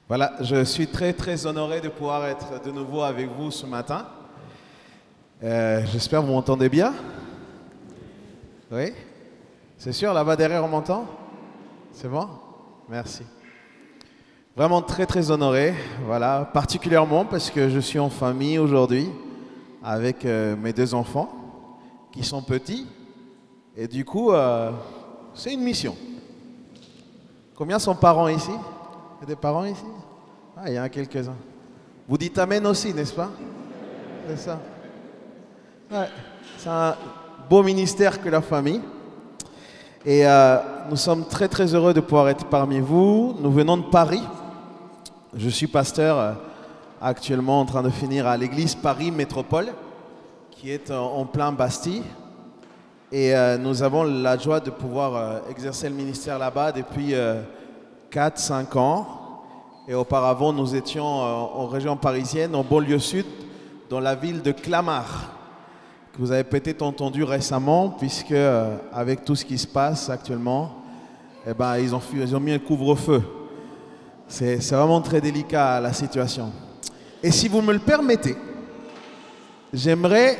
Voilà, je suis très honoré de pouvoir être de nouveau avec vous ce matin. J'espère que vous m'entendez bien. Oui? C'est sûr, là-bas derrière on m'entend? C'est bon? Merci. Vraiment très honoré, voilà, particulièrement parce que je suis en famille aujourd'hui avec mes deux enfants qui sont petits et du coup, c'est une mission. Combien sont parents ici? Il y a des parents ici? Ah, il y en a quelques-uns. Vous dites Amen aussi, n'est-ce pas? C'est ça. Ouais, c'est un beau ministère que la famille. Et nous sommes très heureux de pouvoir être parmi vous. Nous venons de Paris. Je suis pasteur actuellement en train de finir à l'église Paris Métropole, qui est en plein Bastille. Et nous avons la joie de pouvoir exercer le ministère là-bas depuis 4-5 ans. Et auparavant, nous étions en région parisienne, en banlieue sud, dans la ville de Clamart, que vous avez peut-être entendu récemment, puisque avec tout ce qui se passe actuellement, eh ben, ils ont mis un couvre-feu. C'est vraiment très délicat la situation. Et si vous me le permettez, j'aimerais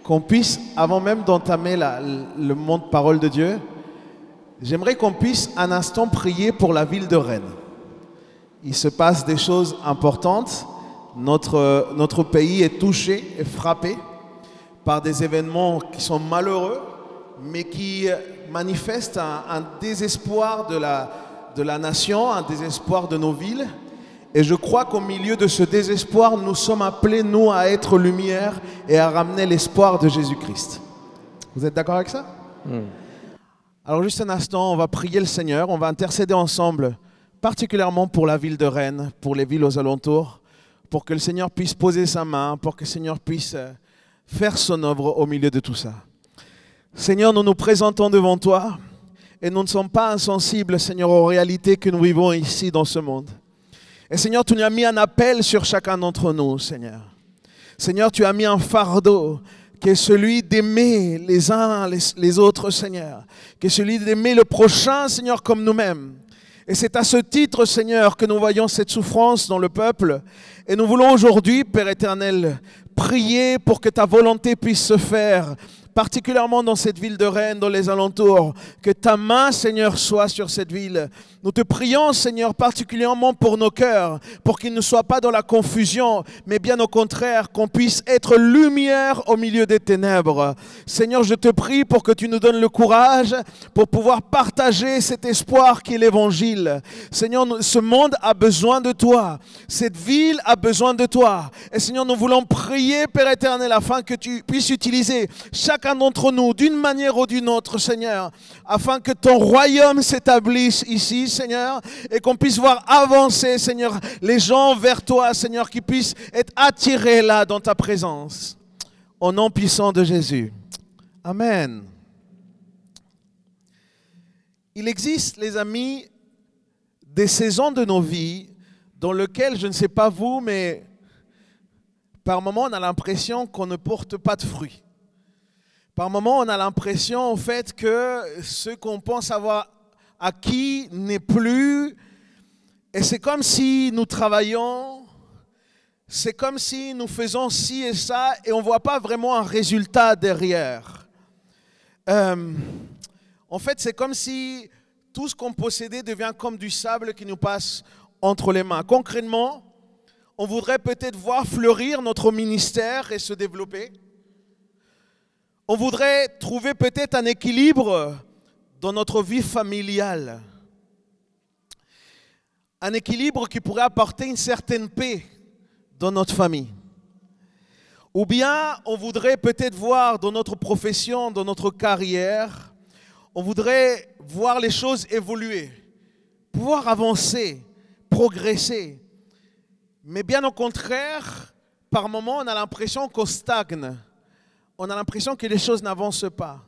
qu'on puisse, avant même d'entamer le monde parole de Dieu, j'aimerais qu'on puisse un instant prier pour la ville de Rennes. Il se passe des choses importantes. Notre pays est touché et frappé par des événements qui sont malheureux, mais qui manifestent un désespoir de la nation, un désespoir de nos villes. Et je crois qu'au milieu de ce désespoir, nous sommes appelés, nous, à être lumière et à ramener l'espoir de Jésus-Christ. Vous êtes d'accord avec ça? Alors juste un instant, on va prier le Seigneur, on va intercéder ensemble, particulièrement pour la ville de Rennes, pour les villes aux alentours, pour que le Seigneur puisse poser sa main, pour que le Seigneur puisse faire son œuvre au milieu de tout ça. Seigneur, nous nous présentons devant toi et nous ne sommes pas insensibles, Seigneur, aux réalités que nous vivons ici dans ce monde. Et Seigneur, tu nous as mis un appel sur chacun d'entre nous, Seigneur. Seigneur, tu as mis un fardeau qui est celui d'aimer les uns les autres, Seigneur, qui est celui d'aimer le prochain, Seigneur, comme nous-mêmes. Et c'est à ce titre, Seigneur, que nous voyons cette souffrance dans le peuple. Et nous voulons aujourd'hui, Père éternel, prier pour que ta volonté puisse se faire, particulièrement dans cette ville de Rennes, dans les alentours. Que ta main, Seigneur, soit sur cette ville. Nous te prions, Seigneur, particulièrement pour nos cœurs, pour qu'ils ne soient pas dans la confusion, mais bien au contraire, qu'on puisse être lumière au milieu des ténèbres. Seigneur, je te prie pour que tu nous donnes le courage pour pouvoir partager cet espoir qui est l'Évangile. Seigneur, ce monde a besoin de toi. Cette ville a besoin de toi. Et Seigneur, nous voulons prier, Père éternel, afin que tu puisses utiliser chacun d'entre nous d'une manière ou d'une autre, Seigneur, afin que ton royaume s'établisse ici, Seigneur, et qu'on puisse voir avancer, Seigneur, les gens vers toi, Seigneur, qui puissent être attirés là dans ta présence. Au nom puissant de Jésus. Amen. Il existe, les amis, des saisons de nos vies dans lesquelles, je ne sais pas vous, mais par moments, on a l'impression qu'on ne porte pas de fruits. Par moments, on a l'impression, en fait, que ce qu'on pense avoir acquis n'est plus. Et c'est comme si nous travaillons, c'est comme si nous faisons ci et ça, et on ne voit pas vraiment un résultat derrière. En fait, c'est comme si tout ce qu'on possédait devient comme du sable qui nous passe entre les mains. Concrètement, on voudrait peut-être voir fleurir notre ministère et se développer. On voudrait trouver peut-être un équilibre dans notre vie familiale. Un équilibre qui pourrait apporter une certaine paix dans notre famille. Ou bien on voudrait peut-être voir dans notre profession, dans notre carrière, on voudrait voir les choses évoluer, pouvoir avancer, progresser. Mais bien au contraire, par moments on a l'impression qu'on stagne. On a l'impression que les choses n'avancent pas.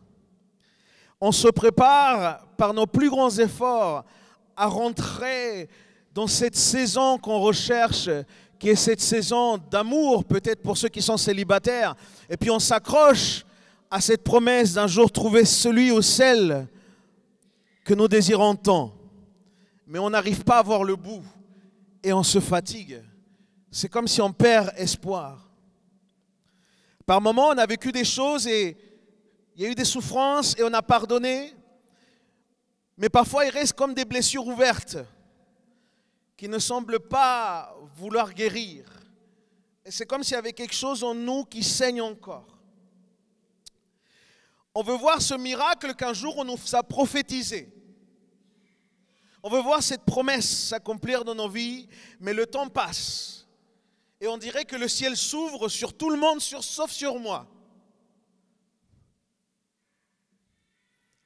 On se prépare par nos plus grands efforts à rentrer dans cette saison qu'on recherche, qui est cette saison d'amour, peut-être pour ceux qui sont célibataires. Et puis on s'accroche à cette promesse d'un jour trouver celui ou celle que nous désirons tant. Mais on n'arrive pas à voir le bout. et on se fatigue. C'est comme si on perd espoir. Par moments, on a vécu des choses et il y a eu des souffrances et on a pardonné. Mais parfois, il reste comme des blessures ouvertes qui ne semblent pas vouloir guérir. Et c'est comme s'il y avait quelque chose en nous qui saigne encore. On veut voir ce miracle qu'un jour on nous a prophétisé. On veut voir cette promesse s'accomplir dans nos vies, mais le temps passe. Et on dirait que le ciel s'ouvre sur tout le monde, sauf sur moi.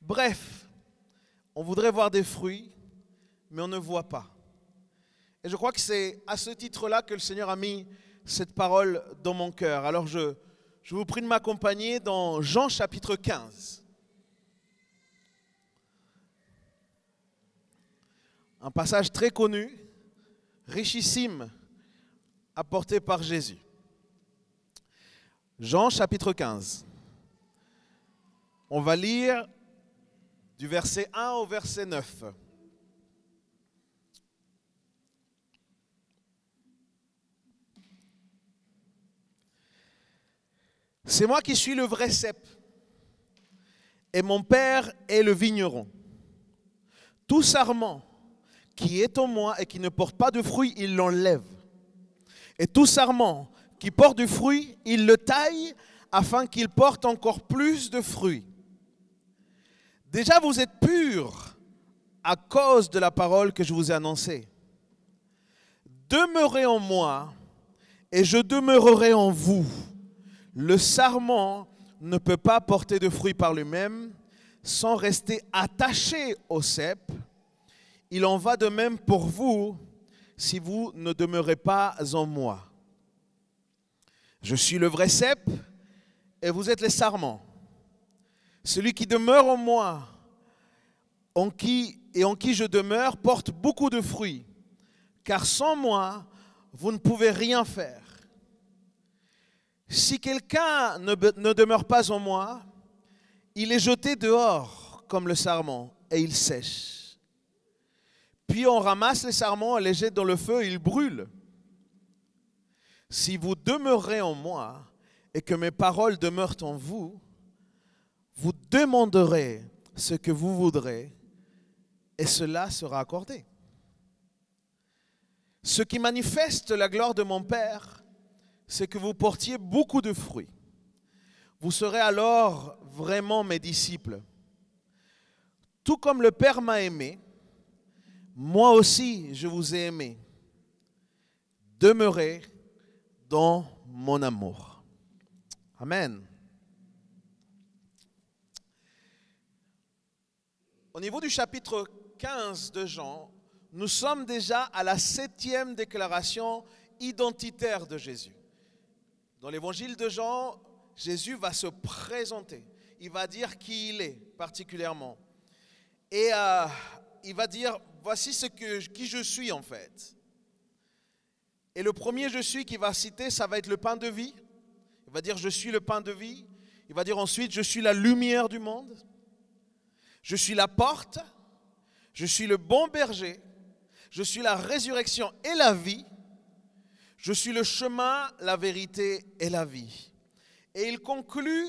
Bref, on voudrait voir des fruits, mais on ne voit pas. Et je crois que c'est à ce titre-là que le Seigneur a mis cette parole dans mon cœur. Alors je vous prie de m'accompagner dans Jean chapitre 15. Un passage très connu, richissime, apporté par Jésus. Jean chapitre 15. On va lire du verset 1 au verset 9. C'est moi qui suis le vrai cep, et mon Père est le vigneron. Tout sarment qui est en moi et qui ne porte pas de fruit, il l'enlève. Et tout sarment qui porte du fruit, il le taille afin qu'il porte encore plus de fruits. Déjà, vous êtes purs à cause de la parole que je vous ai annoncée. Demeurez en moi et je demeurerai en vous. Le sarment ne peut pas porter de fruits par lui-même sans rester attaché au cep. Il en va de même pour vous si vous ne demeurez pas en moi. Je suis le vrai cep et vous êtes les sarments. Celui qui demeure en moi en qui je demeure porte beaucoup de fruits, car sans moi, vous ne pouvez rien faire. Si quelqu'un ne demeure pas en moi, il est jeté dehors comme le sarment et il sèche. Puis on ramasse les sarments, on les jette dans le feu et ils brûlent. Si vous demeurez en moi et que mes paroles demeurent en vous, vous demanderez ce que vous voudrez et cela sera accordé. Ce qui manifeste la gloire de mon Père, c'est que vous portiez beaucoup de fruits. Vous serez alors vraiment mes disciples. Tout comme le Père m'a aimé, moi aussi je vous ai aimé. Demeurez dans mon amour. Amen. Au niveau du chapitre 15 de Jean, nous sommes déjà à la 7e déclaration identitaire de Jésus. Dans l'évangile de Jean, Jésus va se présenter. Il va dire qui il est particulièrement. Et il va dire, voici qui je suis en fait. Et le premier je suis qu'il va citer, ça va être le pain de vie. Il va dire je suis le pain de vie. Il va dire ensuite je suis la lumière du monde. Je suis la porte. Je suis le bon berger. Je suis la résurrection et la vie. Je suis le chemin, la vérité et la vie. Et il conclut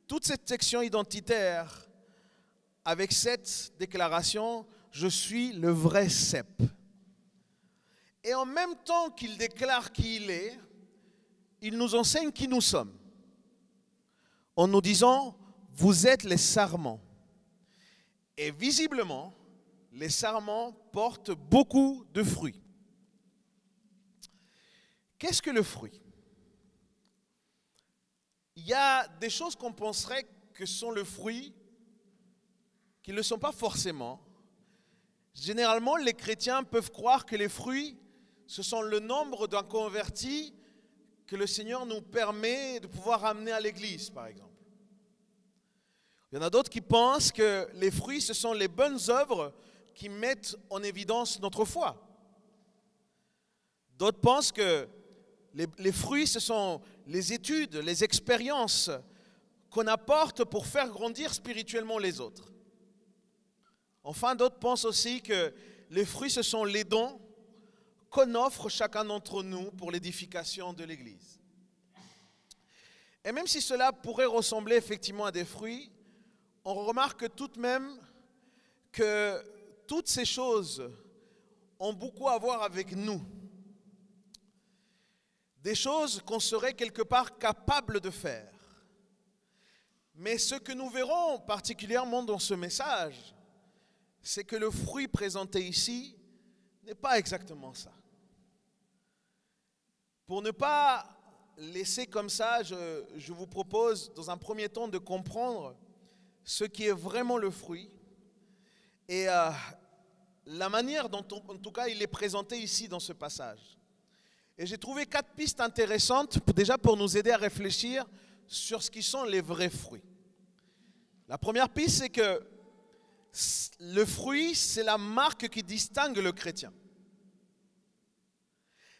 toute cette section identitaire avec cette déclaration, je suis le vrai cep. Et en même temps qu'il déclare qui il est, il nous enseigne qui nous sommes. En nous disant, vous êtes les sarments. Et visiblement, les sarments portent beaucoup de fruits. Qu'est-ce que le fruit? Il y a des choses qu'on penserait que sont le fruit, qui ne le sont pas forcément. Généralement, les chrétiens peuvent croire que les fruits, ce sont le nombre d'un converti que le Seigneur nous permet de pouvoir amener à l'église, par exemple. Il y en a d'autres qui pensent que les fruits, ce sont les bonnes œuvres qui mettent en évidence notre foi. D'autres pensent que les fruits, ce sont les études, les expériences qu'on apporte pour faire grandir spirituellement les autres. Enfin, d'autres pensent aussi que les fruits, ce sont les dons qu'on offre chacun d'entre nous pour l'édification de l'Église. Et même si cela pourrait ressembler effectivement à des fruits, on remarque tout de même que toutes ces choses ont beaucoup à voir avec nous. Des choses qu'on serait quelque part capable de faire. Mais ce que nous verrons particulièrement dans ce message, c'est que le fruit présenté ici n'est pas exactement ça. Pour ne pas laisser comme ça, je vous propose dans un premier temps de comprendre ce qui est vraiment le fruit et la manière dont, en tout cas, il est présenté ici dans ce passage. Et j'ai trouvé 4 pistes intéressantes déjà pour nous aider à réfléchir sur ce qui sont les vrais fruits. La première piste, c'est que le fruit, c'est la marque qui distingue le chrétien.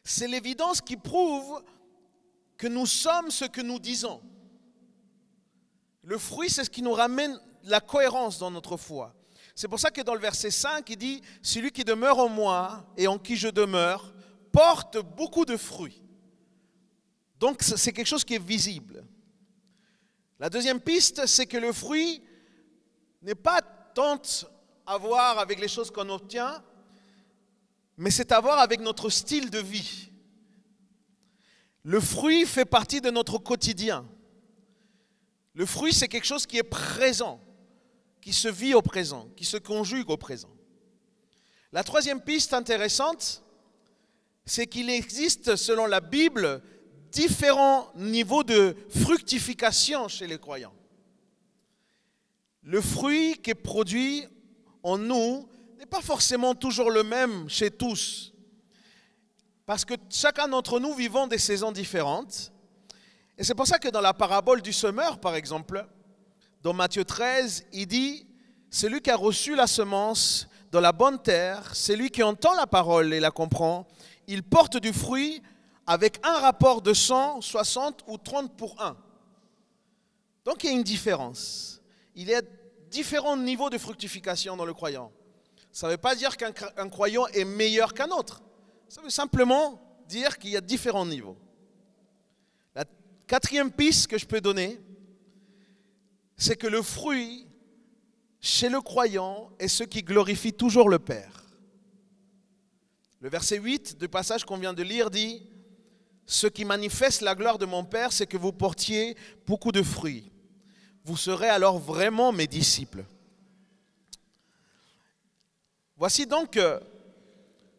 C'est l'évidence qui prouve que nous sommes ce que nous disons. Le fruit, c'est ce qui nous ramène la cohérence dans notre foi. C'est pour ça que dans le verset 5, il dit « Celui qui demeure en moi et en qui je demeure porte beaucoup de fruits. » Donc, c'est quelque chose qui est visible. La deuxième piste, c'est que le fruit n'est pas tant à voir avec les choses qu'on obtient, mais c'est à voir avec notre style de vie. Le fruit fait partie de notre quotidien. Le fruit, c'est quelque chose qui est présent, qui se vit au présent, qui se conjugue au présent. La troisième piste intéressante, c'est qu'il existe, selon la Bible, différents niveaux de fructification chez les croyants. Le fruit qui est produit en nous n'est pas forcément toujours le même chez tous. Parce que chacun d'entre nous vivons des saisons différentes. Et c'est pour ça que dans la parabole du semeur, par exemple, dans Matthieu 13, il dit « Celui qui a reçu la semence dans la bonne terre, celui qui entend la parole et la comprend, il porte du fruit avec un rapport de 100, 60 ou 30 pour 1. » Donc il y a une différence. Il y a différents niveaux de fructification dans le croyant. Ça ne veut pas dire qu'un croyant est meilleur qu'un autre. Ça veut simplement dire qu'il y a différents niveaux. La quatrième piste que je peux donner, c'est que le fruit chez le croyant est ce qui glorifie toujours le Père. Le verset 8 du passage qu'on vient de lire dit « Ce qui manifeste la gloire de mon Père, c'est que vous portiez beaucoup de fruits. Vous serez alors vraiment mes disciples. » Voici donc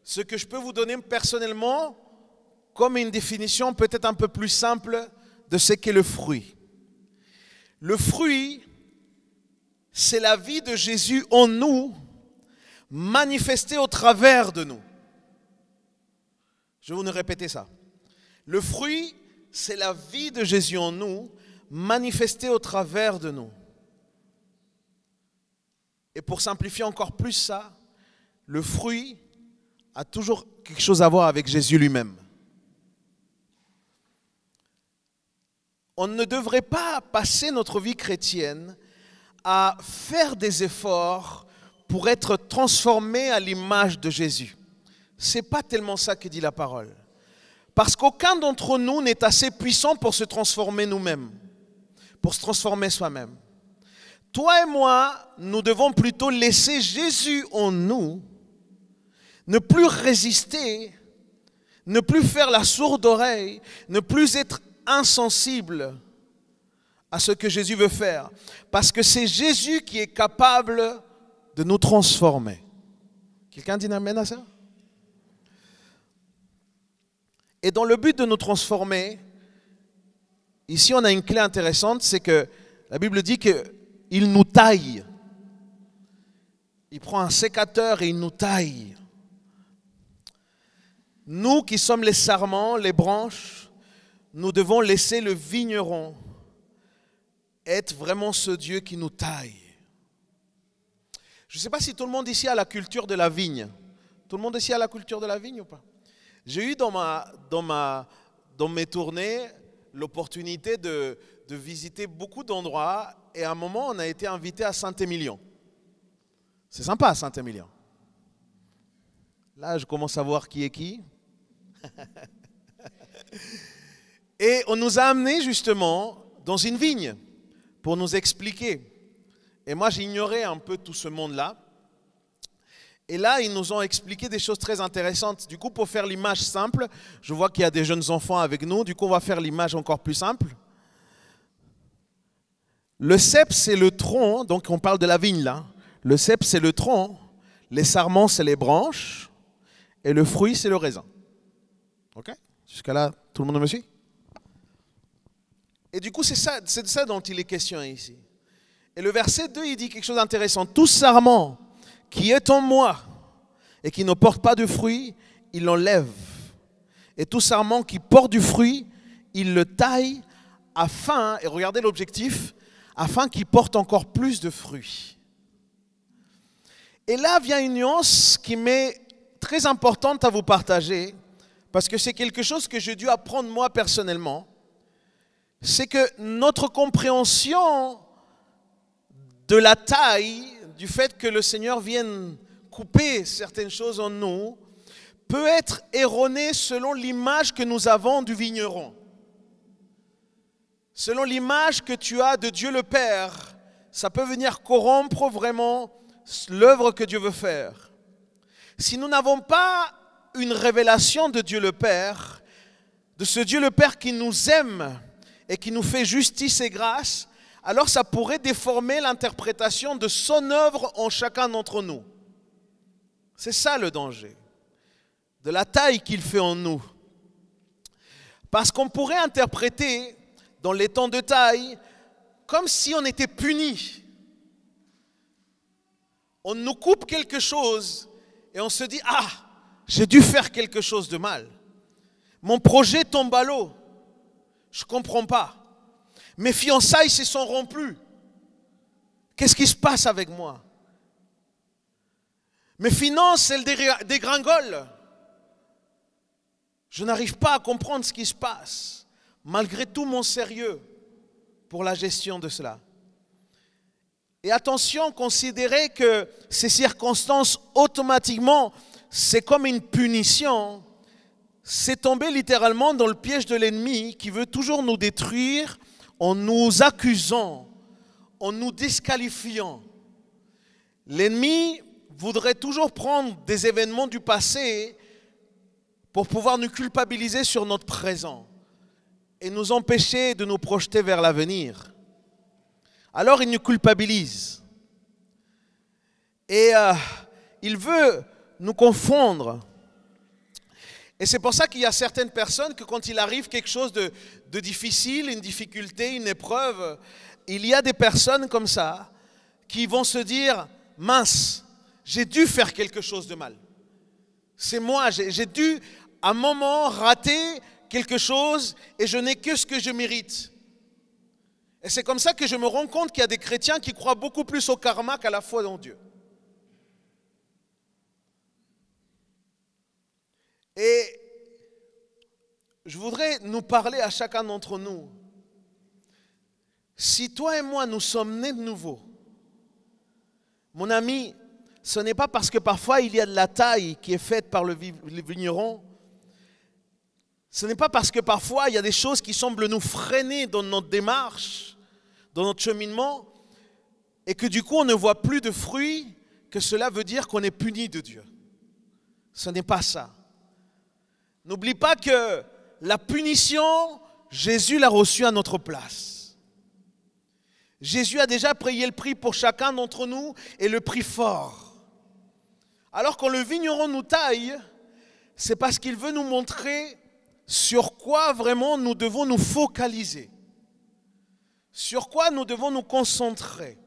ce que je peux vous donner personnellement comme une définition peut-être un peu plus simple de ce qu'est le fruit. Le fruit, c'est la vie de Jésus en nous, manifestée au travers de nous. Je vais vous répéter ça. Le fruit, c'est la vie de Jésus en nous, manifestée au travers de nous. Et pour simplifier encore plus ça, le fruit a toujours quelque chose à voir avec Jésus lui-même. On ne devrait pas passer notre vie chrétienne à faire des efforts pour être transformé à l'image de Jésus. Ce n'est pas tellement ça que dit la parole. Parce qu'aucun d'entre nous n'est assez puissant pour se transformer nous-mêmes, pour se transformer soi-même. Toi et moi, nous devons plutôt laisser Jésus en nous, ne plus résister, ne plus faire la sourde oreille, ne plus être insensible à ce que Jésus veut faire. Parce que c'est Jésus qui est capable de nous transformer. Quelqu'un dit amen à ça? Et dans le but de nous transformer, ici on a une clé intéressante, c'est que la Bible dit qu'il nous taille. Il prend un sécateur et il nous taille. Nous qui sommes les sarments, les branches, nous devons laisser le vigneron être vraiment ce Dieu qui nous taille. Je ne sais pas si tout le monde ici a la culture de la vigne. Tout le monde ici a la culture de la vigne ou pas? J'ai eu dans mes tournées l'opportunité de visiter beaucoup d'endroits et à un moment on a été invité à Saint-Émilion. C'est sympa Saint-Émilion. Là je commence à voir qui est qui. Et on nous a amenés justement dans une vigne pour nous expliquer. Et moi, j'ignorais un peu tout ce monde-là. Et là, ils nous ont expliqué des choses très intéressantes. Du coup, pour faire l'image simple, je vois qu'il y a des jeunes enfants avec nous. Du coup, on va faire l'image encore plus simple. Le cep, c'est le tronc. Donc, on parle de la vigne là. Le cep, c'est le tronc. Les sarments, c'est les branches. Et le fruit, c'est le raisin. OK? Jusqu'à là, tout le monde me suit? Et du coup, c'est de ça dont il est question ici. Et le verset 2, il dit quelque chose d'intéressant. Tout sarment qui est en moi et qui ne porte pas de fruit, il l'enlève. Et tout sarment qui porte du fruit, il le taille afin, et regardez l'objectif, afin qu'il porte encore plus de fruits. Et là vient une nuance qui m'est très importante à vous partager, parce que c'est quelque chose que j'ai dû apprendre moi personnellement. C'est que notre compréhension de la taille, du fait que le Seigneur vienne couper certaines choses en nous, peut être erronée selon l'image que nous avons du vigneron. Selon l'image que tu as de Dieu le Père, ça peut venir corrompre vraiment l'œuvre que Dieu veut faire. Si nous n'avons pas une révélation de Dieu le Père, de ce Dieu le Père qui nous aime et qui nous fait justice et grâce, alors ça pourrait déformer l'interprétation de son œuvre en chacun d'entre nous. C'est ça le danger, de la taille qu'il fait en nous. Parce qu'on pourrait interpréter dans les temps de taille comme si on était puni. On nous coupe quelque chose et on se dit « Ah, j'ai dû faire quelque chose de mal. Mon projet tombe à l'eau. Je ne comprends pas. Mes fiançailles se sont rompues. Qu'est-ce qui se passe avec moi? Mes finances, elles dégringolent. Je n'arrive pas à comprendre ce qui se passe, malgré tout mon sérieux pour la gestion de cela. » Et attention, considérez que ces circonstances, automatiquement, c'est comme une punition. C'est tomber littéralement dans le piège de l'ennemi qui veut toujours nous détruire en nous accusant, en nous disqualifiant. L'ennemi voudrait toujours prendre des événements du passé pour pouvoir nous culpabiliser sur notre présent et nous empêcher de nous projeter vers l'avenir. Alors il nous culpabilise. Et il veut nous confondre. Et c'est pour ça qu'il y a certaines personnes que quand il arrive quelque chose de difficile, une difficulté, une épreuve, il y a des personnes comme ça qui vont se dire « Mince, j'ai dû faire quelque chose de mal. C'est moi, j'ai dû à un moment rater quelque chose et je n'ai que ce que je mérite. » Et c'est comme ça que je me rends compte qu'il y a des chrétiens qui croient beaucoup plus au karma qu'à la foi en Dieu. Et je voudrais nous parler à chacun d'entre nous. Si toi et moi, nous sommes nés de nouveau, mon ami, ce n'est pas parce que parfois il y a de la taille qui est faite par le vigneron. Ce n'est pas parce que parfois il y a des choses qui semblent nous freiner dans notre démarche, dans notre cheminement, et que du coup on ne voit plus de fruits, que cela veut dire qu'on est puni de Dieu. Ce n'est pas ça. N'oublie pas que la punition, Jésus l'a reçue à notre place. Jésus a déjà payé le prix pour chacun d'entre nous et le prix fort. Alors quand le vigneron nous taille, c'est parce qu'il veut nous montrer sur quoi vraiment nous devons nous focaliser. Sur quoi nous devons nous concentrer.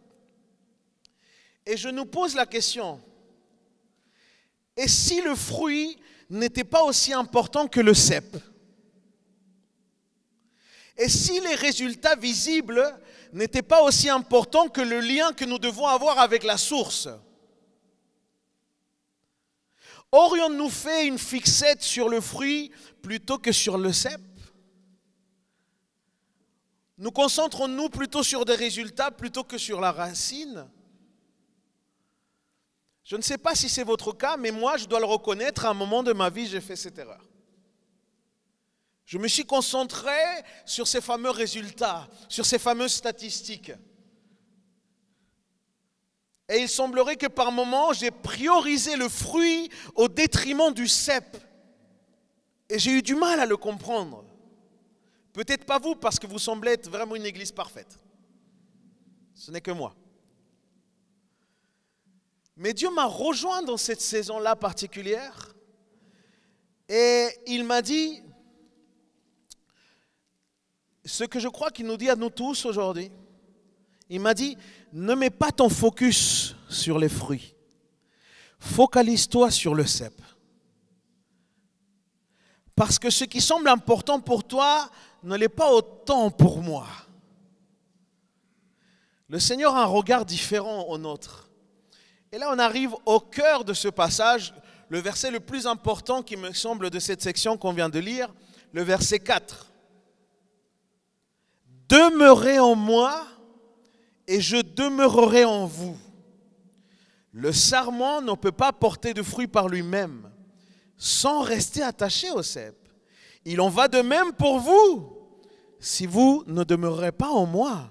Et je nous pose la question, et si le fruit n'était pas aussi important que le cep? Et si les résultats visibles n'étaient pas aussi importants que le lien que nous devons avoir avec la source? Aurions-nous fait une fixette sur le fruit plutôt que sur le cep? Nous concentrons-nous plutôt sur des résultats plutôt que sur la racine? Je ne sais pas si c'est votre cas, mais moi, je dois le reconnaître, à un moment de ma vie, j'ai fait cette erreur. Je me suis concentré sur ces fameux résultats, sur ces fameuses statistiques. Et il semblerait que par moments, j'ai priorisé le fruit au détriment du cep. Et j'ai eu du mal à le comprendre. Peut-être pas vous, parce que vous semblez être vraiment une église parfaite. Ce n'est que moi. Mais Dieu m'a rejoint dans cette saison-là particulière. Et il m'a dit ce que je crois qu'il nous dit à nous tous aujourd'hui. Il m'a dit, ne mets pas ton focus sur les fruits. Focalise-toi sur le cep. Parce que ce qui semble important pour toi ne l'est pas autant pour moi. Le Seigneur a un regard différent au nôtre. Et là, on arrive au cœur de ce passage, le verset le plus important qui me semble de cette section qu'on vient de lire, le verset 4. Demeurez en moi et je demeurerai en vous. Le sarment ne peut pas porter de fruits par lui-même sans rester attaché au cep. Il en va de même pour vous si vous ne demeurez pas en moi.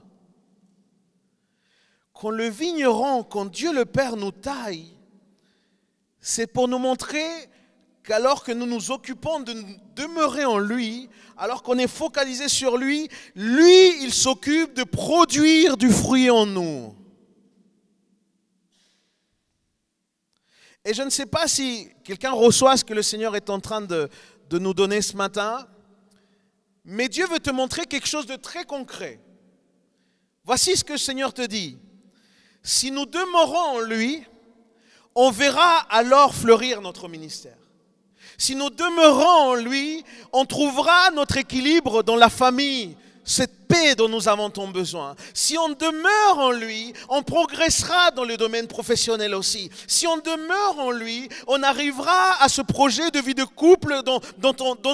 Quand le vigneron, quand Dieu le Père nous taille, c'est pour nous montrer qu'alors que nous nous occupons de demeurer en lui, alors qu'on est focalisé sur lui, lui, il s'occupe de produire du fruit en nous. Et je ne sais pas si quelqu'un reçoit ce que le Seigneur est en train de nous donner ce matin, mais Dieu veut te montrer quelque chose de très concret. Voici ce que le Seigneur te dit. Si nous demeurons en lui, on verra alors fleurir notre ministère. Si nous demeurons en lui, on trouvera notre équilibre dans la famille, cette paix dont nous avons tant besoin. Si on demeure en lui, on progressera dans le domaine professionnel aussi. Si on demeure en lui, on arrivera à ce projet de vie de couple dont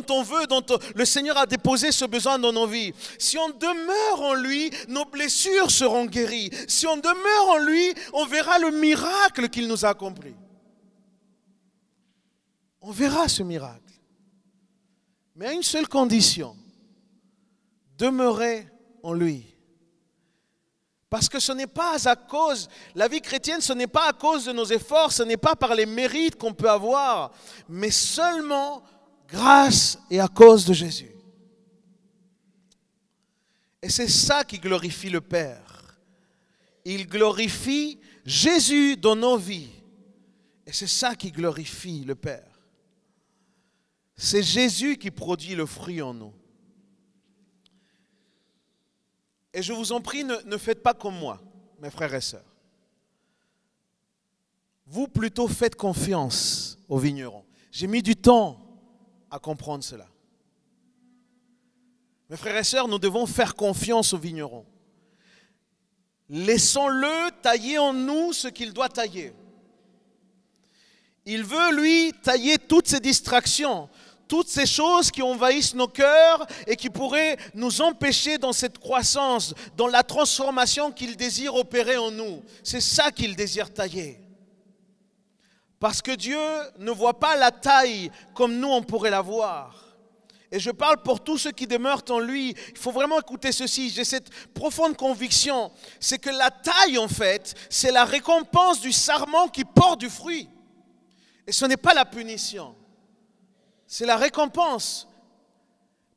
on veut, dont le Seigneur a déposé ce besoin dans nos vies. Si on demeure en lui, nos blessures seront guéries. Si on demeure en lui, on verra le miracle qu'il nous a accompli. On verra ce miracle. Mais à une seule condition. Demeurer en lui. Parce que ce n'est pas à cause, la vie chrétienne, ce n'est pas à cause de nos efforts, ce n'est pas par les mérites qu'on peut avoir, mais seulement grâce et à cause de Jésus. Et c'est ça qui glorifie le Père. Il glorifie Jésus dans nos vies. Et c'est ça qui glorifie le Père. C'est Jésus qui produit le fruit en nous. Et je vous en prie, ne faites pas comme moi, mes frères et sœurs. Vous plutôt faites confiance aux vignerons. J'ai mis du temps à comprendre cela. Mes frères et sœurs, nous devons faire confiance aux vignerons. Laissons-le tailler en nous ce qu'il doit tailler. Il veut, lui, tailler toutes ces distractions, toutes ces choses qui envahissent nos cœurs et qui pourraient nous empêcher dans cette croissance, dans la transformation qu'il désire opérer en nous. C'est ça qu'il désire tailler. Parce que Dieu ne voit pas la taille comme nous on pourrait la voir. Et je parle pour tous ceux qui demeurent en lui. Il faut vraiment écouter ceci. J'ai cette profonde conviction. C'est que la taille, en fait, c'est la récompense du sarment qui porte du fruit. Et ce n'est pas la punition. C'est la récompense.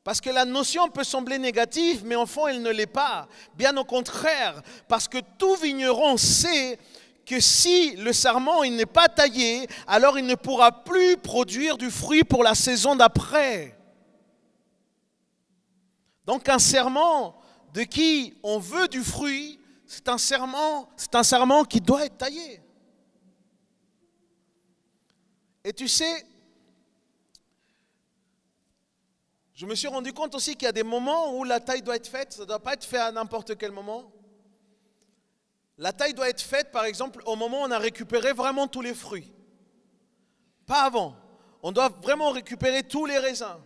Parce que la notion peut sembler négative, mais en fond, elle ne l'est pas. Bien au contraire, parce que tout vigneron sait que si le sarment il n'est pas taillé, alors il ne pourra plus produire du fruit pour la saison d'après. Donc un serment de qui on veut du fruit, c'est un sarment qui doit être taillé. Et tu sais, je me suis rendu compte aussi qu'il y a des moments où la taille doit être faite. Ça ne doit pas être fait à n'importe quel moment. La taille doit être faite, par exemple, au moment où on a récupéré vraiment tous les fruits. Pas avant. On doit vraiment récupérer tous les raisins.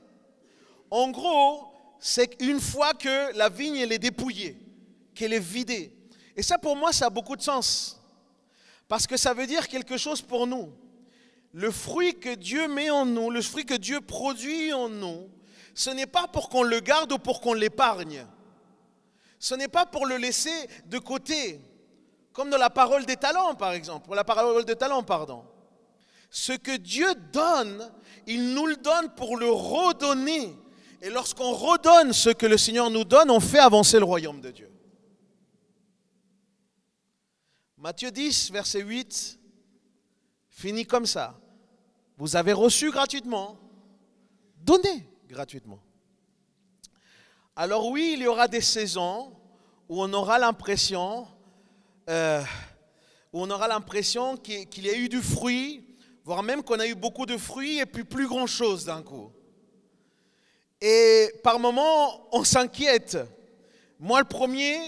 En gros, c'est une fois que la vigne elle est dépouillée, qu'elle est vidée. Et ça, pour moi, ça a beaucoup de sens. Parce que ça veut dire quelque chose pour nous. Le fruit que Dieu met en nous, le fruit que Dieu produit en nous, ce n'est pas pour qu'on le garde ou pour qu'on l'épargne. Ce n'est pas pour le laisser de côté. Comme dans la parole des talents, par exemple. La parole des talents, pardon. Ce que Dieu donne, il nous le donne pour le redonner. Et lorsqu'on redonne ce que le Seigneur nous donne, on fait avancer le royaume de Dieu. Matthieu 10, verset 8, finit comme ça. Vous avez reçu gratuitement, donnez gratuitement. Alors oui, il y aura des saisons où on aura l'impression qu'il y a eu du fruit, voire même qu'on a eu beaucoup de fruits et puis plus grand chose d'un coup. Et par moments, on s'inquiète. Moi, le premier,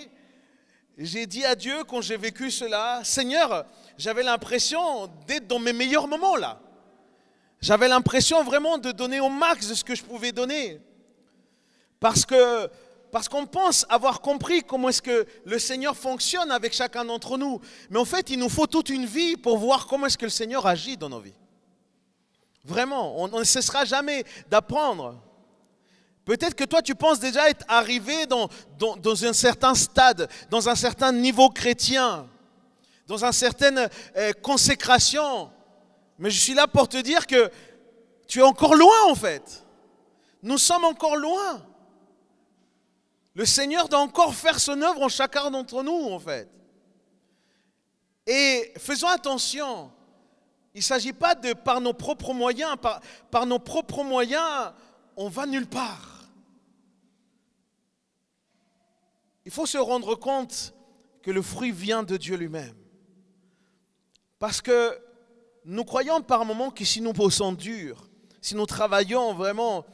j'ai dit à Dieu quand j'ai vécu cela, Seigneur, j'avais l'impression d'être dans mes meilleurs moments là. J'avais l'impression vraiment de donner au max de ce que je pouvais donner. Parce qu'on pense avoir compris comment est-ce que le Seigneur fonctionne avec chacun d'entre nous. Mais en fait, il nous faut toute une vie pour voir comment est-ce que le Seigneur agit dans nos vies. Vraiment, on ne cessera jamais d'apprendre. Peut-être que toi, tu penses déjà être arrivé dans un certain stade, dans un certain niveau chrétien, dans une certaine consécration. Mais je suis là pour te dire que tu es encore loin en fait. Nous sommes encore loin. Le Seigneur doit encore faire son œuvre en chacun d'entre nous en fait. Et faisons attention. Il ne s'agit pas de par nos propres moyens. Par nos propres moyens, on ne va nulle part. Il faut se rendre compte que le fruit vient de Dieu lui-même. Parce que nous croyons par moments que si nous bossons dur, si nous travaillons vraiment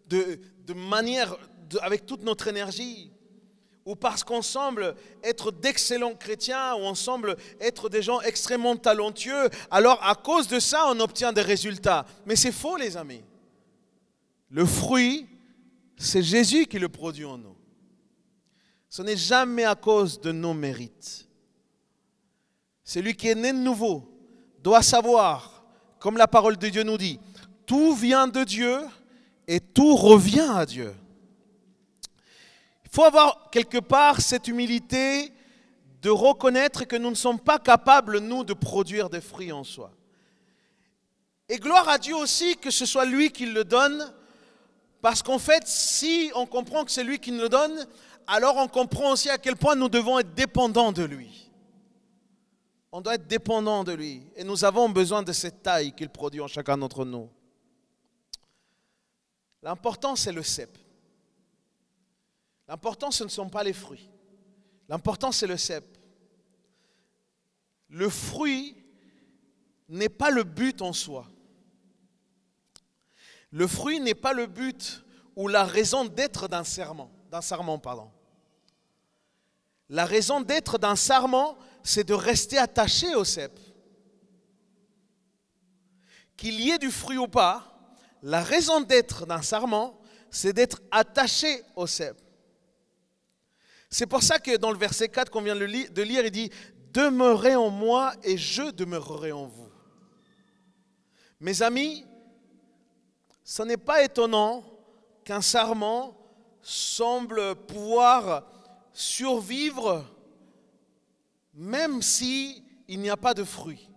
de manière, avec toute notre énergie, ou parce qu'on semble être d'excellents chrétiens, ou on semble être des gens extrêmement talentueux, alors à cause de ça, on obtient des résultats. Mais c'est faux, les amis. Le fruit, c'est Jésus qui le produit en nous. Ce n'est jamais à cause de nos mérites. Celui qui est né de nouveau doit savoir, comme la parole de Dieu nous dit, tout vient de Dieu et tout revient à Dieu. Il faut avoir quelque part cette humilité de reconnaître que nous ne sommes pas capables, nous, de produire des fruits en soi. Et gloire à Dieu aussi que ce soit lui qui le donne, parce qu'en fait, si on comprend que c'est lui qui nous le donne, alors on comprend aussi à quel point nous devons être dépendants de lui. On doit être dépendants de lui. Et nous avons besoin de cette taille qu'il produit en chacun d'entre nous. L'important, c'est le cep. L'important, ce ne sont pas les fruits. L'important, c'est le cep. Le fruit n'est pas le but en soi. Le fruit n'est pas le but ou la raison d'être d'un sarment. La raison d'être d'un sarment, c'est de rester attaché au cep. Qu'il y ait du fruit ou pas, la raison d'être d'un sarment, c'est d'être attaché au cep. C'est pour ça que dans le verset 4 qu'on vient de lire, il dit « Demeurez en moi et je demeurerai en vous ». Mes amis, ce n'est pas étonnant qu'un sarment semble pouvoir survivre même s'il n'y a pas de fruit.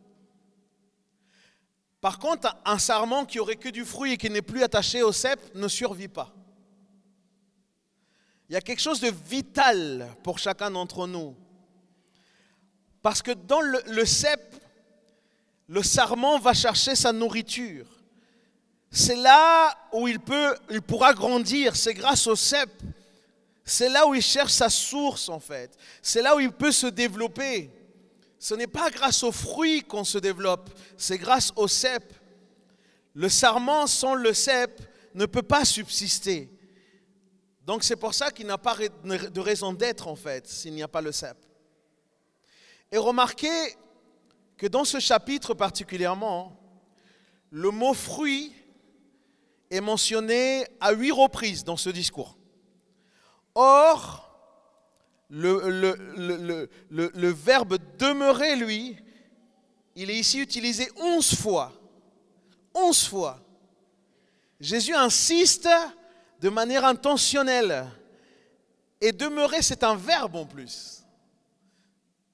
Par contre, un sarment qui aurait que du fruit et qui n'est plus attaché au cep ne survit pas. Il y a quelque chose de vital pour chacun d'entre nous. Parce que dans le cep, le sarment va chercher sa nourriture. C'est là où il pourra grandir, c'est grâce au cep. C'est là où il cherche sa source en fait. C'est là où il peut se développer. Ce n'est pas grâce aux fruits qu'on se développe, c'est grâce au cep. Le sarment sans le cep ne peut pas subsister. Donc c'est pour ça qu'il n'a pas de raison d'être en fait, s'il n'y a pas le cep. Et remarquez que dans ce chapitre particulièrement, le mot fruit est mentionné à 8 reprises dans ce discours. Or, le verbe demeurer, lui, il est ici utilisé 11 fois. 11 fois. Jésus insiste de manière intentionnelle. Et demeurer, c'est un verbe en plus.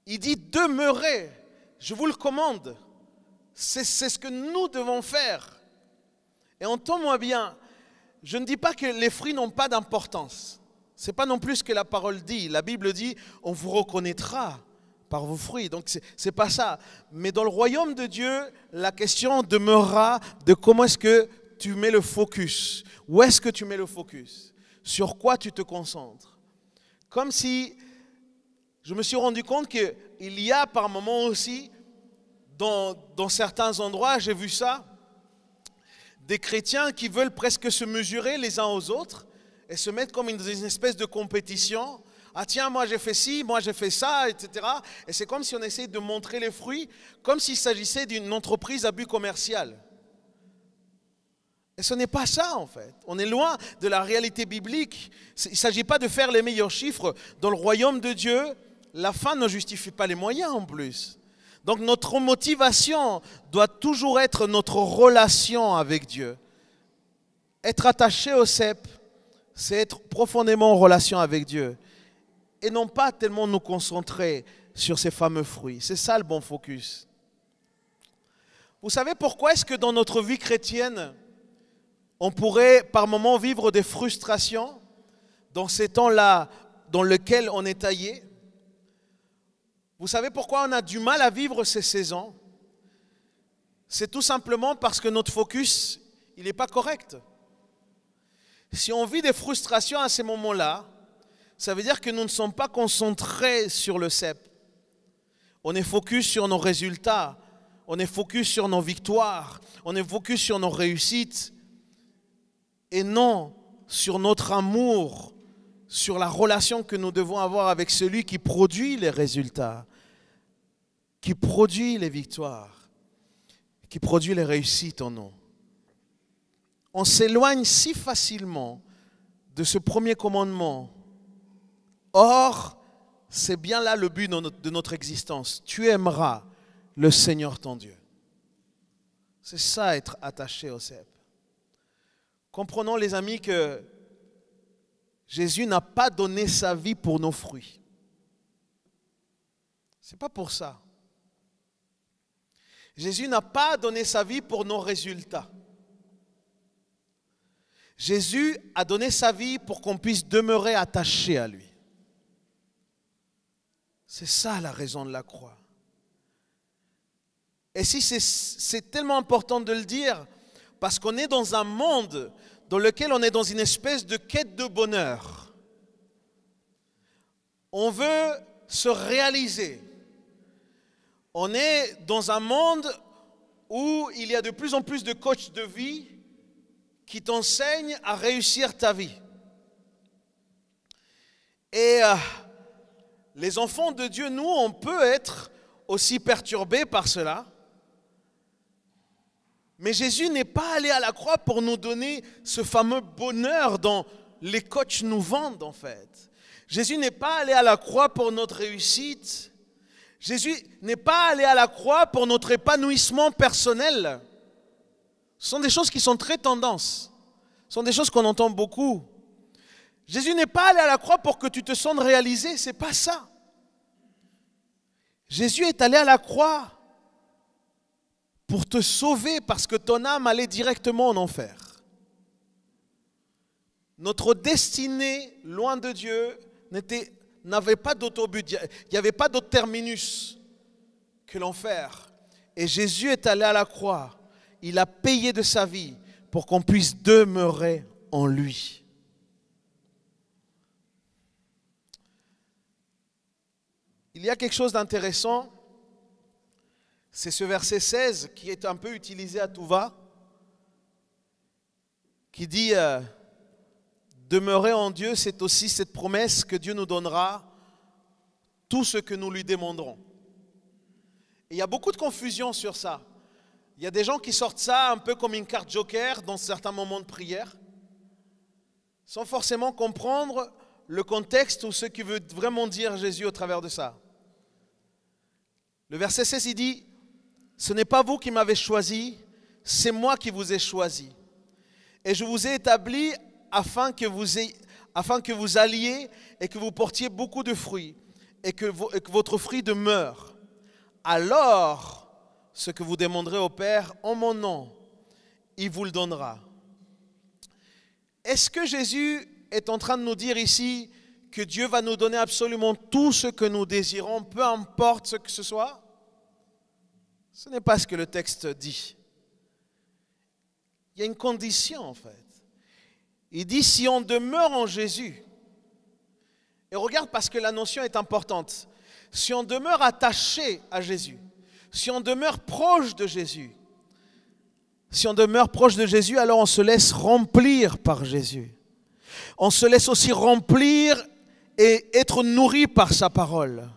Il dit demeurer, je vous le commande. C'est ce que nous devons faire. Et entends-moi bien, je ne dis pas que les fruits n'ont pas d'importance. Ce n'est pas non plus ce que la parole dit. La Bible dit, on vous reconnaîtra par vos fruits. Donc ce n'est pas ça. Mais dans le royaume de Dieu, la question demeurera de comment est-ce que tu mets le focus. Où est-ce que tu mets le focus? Sur quoi tu te concentres? Comme si je me suis rendu compte qu'il y a par moments aussi, dans certains endroits, j'ai vu ça, des chrétiens qui veulent presque se mesurer les uns aux autres et se mettre comme dans une espèce de compétition. Ah tiens, moi j'ai fait ci, moi j'ai fait ça, etc. Et c'est comme si on essayait de montrer les fruits, comme s'il s'agissait d'une entreprise à but commercial. Et ce n'est pas ça en fait. On est loin de la réalité biblique. Il ne s'agit pas de faire les meilleurs chiffres. Dans le royaume de Dieu, la fin ne justifie pas les moyens en plus. Donc notre motivation doit toujours être notre relation avec Dieu. Être attaché au cep, c'est être profondément en relation avec Dieu. Et non pas tellement nous concentrer sur ces fameux fruits. C'est ça le bon focus. Vous savez pourquoi est-ce que dans notre vie chrétienne, on pourrait par moments vivre des frustrations dans ces temps-là dans lesquels on est taillé? Vous savez pourquoi on a du mal à vivre ces saisons? C'est tout simplement parce que notre focus, il n'est pas correct. Si on vit des frustrations à ces moments-là, ça veut dire que nous ne sommes pas concentrés sur le cep. On est focus sur nos résultats, on est focus sur nos victoires, on est focus sur nos réussites, et non sur notre amour, sur la relation que nous devons avoir avec celui qui produit les résultats, qui produit les victoires, qui produit les réussites en nous. On s'éloigne si facilement de ce premier commandement. Or, c'est bien là le but de notre existence. Tu aimeras le Seigneur ton Dieu. C'est ça, être attaché au cep. Comprenons les amis que Jésus n'a pas donné sa vie pour nos fruits. Ce n'est pas pour ça. Jésus n'a pas donné sa vie pour nos résultats. Jésus a donné sa vie pour qu'on puisse demeurer attaché à lui. C'est ça la raison de la croix. Et si c'est tellement important de le dire, parce qu'on est dans un monde dans lequel on est dans une espèce de quête de bonheur. On veut se réaliser. On est dans un monde où il y a de plus en plus de coachs de vie qui t'enseignent à réussir ta vie. Et les enfants de Dieu, nous, on peut être aussi perturbés par cela. Mais Jésus n'est pas allé à la croix pour nous donner ce fameux bonheur dont les coachs nous vendent en fait. Jésus n'est pas allé à la croix pour notre réussite. Jésus n'est pas allé à la croix pour notre épanouissement personnel. Ce sont des choses qui sont très tendances. Ce sont des choses qu'on entend beaucoup. Jésus n'est pas allé à la croix pour que tu te sentes réalisé. Ce n'est pas ça. Jésus est allé à la croix pour te sauver parce que ton âme allait directement en enfer. Notre destinée, loin de Dieu, n'avait pas d'autre but. Il n'y avait pas d'autre terminus que l'enfer. Et Jésus est allé à la croix. Il a payé de sa vie pour qu'on puisse demeurer en lui. Il y a quelque chose d'intéressant. C'est ce verset 16 qui est un peu utilisé à tout va, qui dit demeurer en Dieu, c'est aussi cette promesse que Dieu nous donnera tout ce que nous lui demanderons. Et il y a beaucoup de confusion sur ça. Il y a des gens qui sortent ça un peu comme une carte joker dans certains moments de prière, sans forcément comprendre le contexte ou ce que veut vraiment dire Jésus au travers de ça. Le verset 16, il dit: ce n'est pas vous qui m'avez choisi, c'est moi qui vous ai choisi. Et je vous ai établi afin que vous alliez et que vous portiez beaucoup de fruits et que votre fruit demeure. Alors, ce que vous demanderez au Père en mon nom, il vous le donnera. Est-ce que Jésus est en train de nous dire ici que Dieu va nous donner absolument tout ce que nous désirons, peu importe ce que ce soit? Ce n'est pas ce que le texte dit. Il y a une condition en fait. Il dit si on demeure en Jésus, et regarde parce que la notion est importante, si on demeure attaché à Jésus, si on demeure proche de Jésus, alors on se laisse remplir par Jésus. On se laisse aussi remplir et être nourri par sa parole.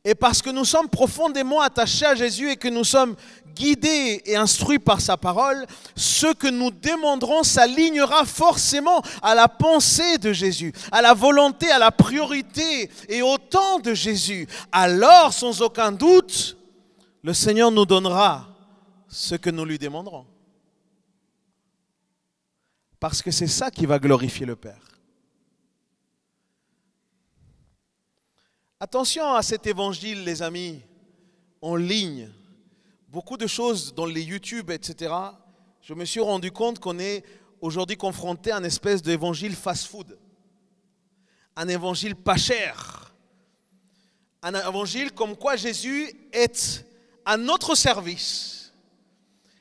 Et parce que nous sommes profondément attachés à Jésus et que nous sommes guidés et instruits par sa parole, ce que nous demanderons s'alignera forcément à la pensée de Jésus, à la volonté, à la priorité et au temps de Jésus. Alors, sans aucun doute, le Seigneur nous donnera ce que nous lui demanderons. Parce que c'est ça qui va glorifier le Père. Attention à cet évangile, les amis, en ligne. Beaucoup de choses dans les YouTube, etc. Je me suis rendu compte qu'on est aujourd'hui confronté à une espèce d'évangile fast-food. Un évangile pas cher. Un évangile comme quoi Jésus est à notre service.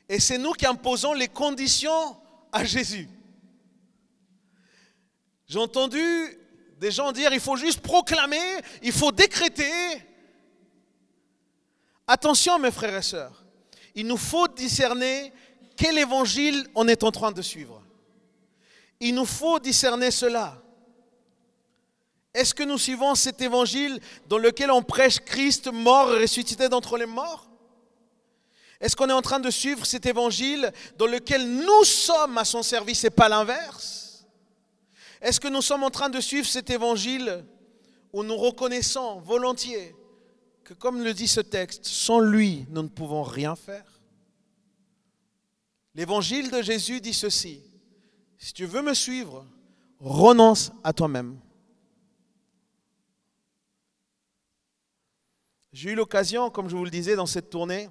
Et c'est nous qui imposons les conditions à Jésus. J'ai entendu des gens dire il faut juste proclamer, il faut décréter. Attention mes frères et sœurs, il nous faut discerner quel évangile on est en train de suivre. Il nous faut discerner cela. Est-ce que nous suivons cet évangile dans lequel on prêche Christ mort et ressuscité d'entre les morts? Est-ce qu'on est en train de suivre cet évangile dans lequel nous sommes à son service et pas l'inverse? Est-ce que nous sommes en train de suivre cet évangile où nous reconnaissons volontiers que, comme le dit ce texte, sans lui, nous ne pouvons rien faire? L'évangile de Jésus dit ceci: si tu veux me suivre, renonce à toi-même. J'ai eu l'occasion, comme je vous le disais dans cette tournée,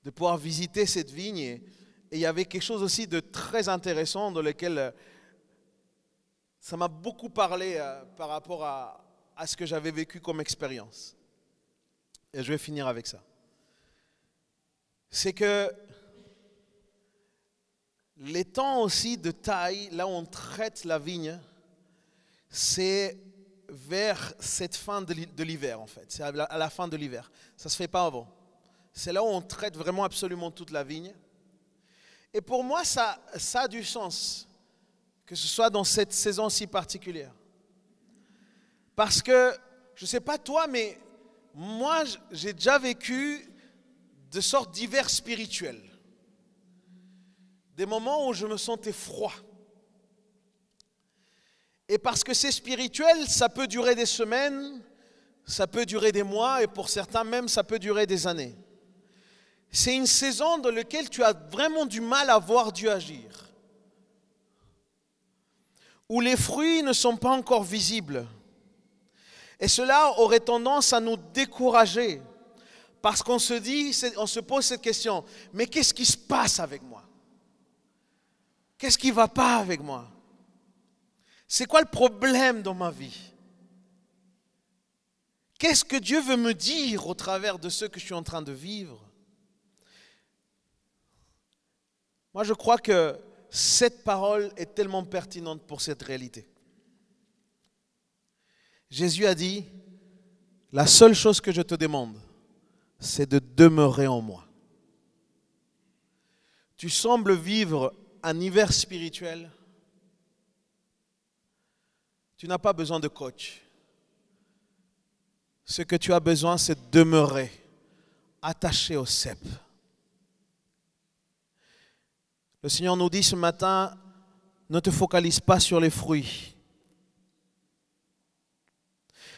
de pouvoir visiter cette vigne et il y avait quelque chose aussi de très intéressant dans lequel ça m'a beaucoup parlé par rapport à ce que j'avais vécu comme expérience. Et je vais finir avec ça. C'est que les temps aussi de taille, là où on traite la vigne, c'est vers cette fin de l'hiver en fait. C'est à la fin de l'hiver. Ça ne se fait pas avant. C'est là où on traite vraiment absolument toute la vigne. Et pour moi, ça a du sens que ce soit dans cette saison si particulière. Parce que, je ne sais pas toi, mais moi, j'ai déjà vécu de sortes d'hivers spirituels. Des moments où je me sentais froid. Et parce que c'est spirituel, ça peut durer des semaines, ça peut durer des mois, et pour certains même, ça peut durer des années. C'est une saison dans laquelle tu as vraiment du mal à voir Dieu agir. Où les fruits ne sont pas encore visibles. Et cela aurait tendance à nous décourager. Parce qu'on se pose cette question, mais qu'est-ce qui se passe avec moi? Qu'est-ce qui ne va pas avec moi? C'est quoi le problème dans ma vie? Qu'est-ce que Dieu veut me dire au travers de ce que je suis en train de vivre? Moi, je crois que cette parole est tellement pertinente pour cette réalité. Jésus a dit, la seule chose que je te demande, c'est de demeurer en moi. Tu sembles vivre un hiver spirituel. Tu n'as pas besoin de coach. Ce que tu as besoin, c'est de demeurer attaché au cep. Le Seigneur nous dit ce matin, ne te focalise pas sur les fruits.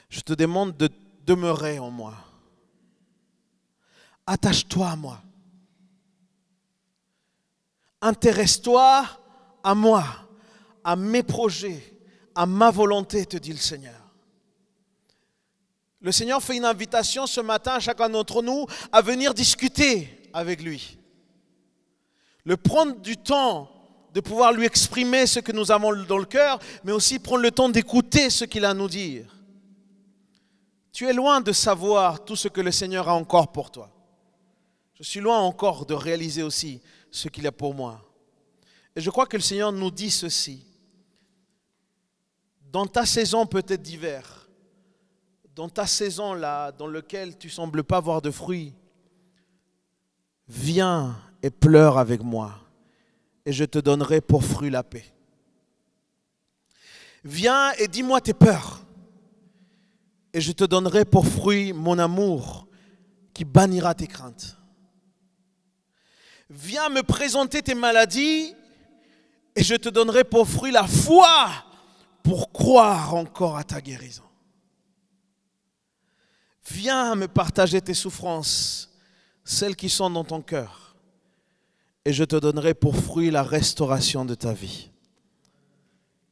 Je te demande de demeurer en moi. Attache-toi à moi. Intéresse-toi à moi, à mes projets, à ma volonté, te dit le Seigneur. Le Seigneur fait une invitation ce matin à chacun d'entre nous à venir discuter avec lui. Le prendre du temps de pouvoir lui exprimer ce que nous avons dans le cœur, mais aussi prendre le temps d'écouter ce qu'il a à nous dire. Tu es loin de savoir tout ce que le Seigneur a encore pour toi. Je suis loin encore de réaliser aussi ce qu'il a pour moi. Et je crois que le Seigneur nous dit ceci. Dans ta saison peut-être d'hiver, dans ta saison là, dans laquelle tu ne sembles pas voir de fruits, viens et pleure avec moi et je te donnerai pour fruit la paix. Viens et dis-moi tes peurs et je te donnerai pour fruit mon amour qui bannira tes craintes. Viens me présenter tes maladies et je te donnerai pour fruit la foi pour croire encore à ta guérison. Viens me partager tes souffrances, celles qui sont dans ton cœur, et je te donnerai pour fruit la restauration de ta vie.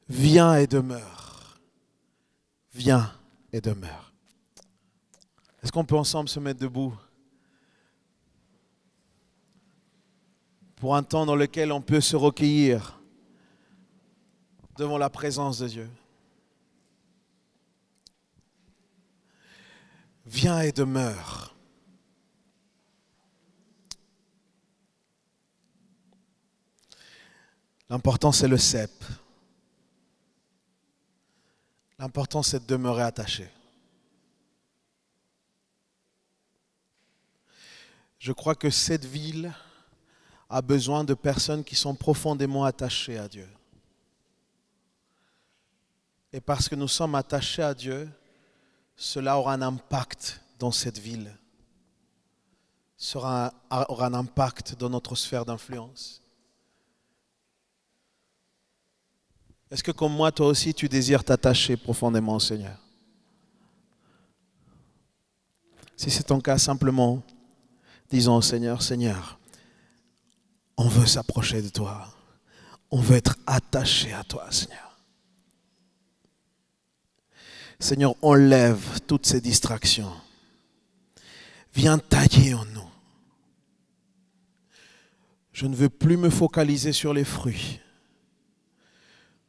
Viens et demeure. Viens et demeure. Est-ce qu'on peut ensemble se mettre debout pour un temps dans lequel on peut se recueillir devant la présence de Dieu? Viens et demeure. L'important, c'est le cep. L'important, c'est de demeurer attaché. Je crois que cette ville a besoin de personnes qui sont profondément attachées à Dieu. Et parce que nous sommes attachés à Dieu, cela aura un impact dans cette ville. Aura un impact dans notre sphère d'influence. Est-ce que comme moi, toi aussi, tu désires t'attacher profondément au Seigneur? Si c'est ton cas, simplement, disons au Seigneur, Seigneur, on veut s'approcher de toi. On veut être attaché à toi, Seigneur. Seigneur, enlève toutes ces distractions. Viens tailler en nous. Je ne veux plus me focaliser sur les fruits.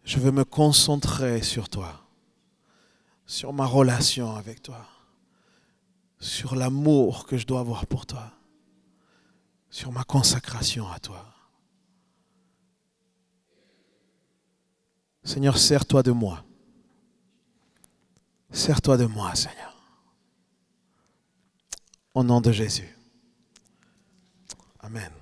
Je veux me concentrer sur toi, sur ma relation avec toi, sur l'amour que je dois avoir pour toi, sur ma consacration à toi. Seigneur, sers-toi de moi. Sers-toi de moi, Seigneur. Au nom de Jésus. Amen.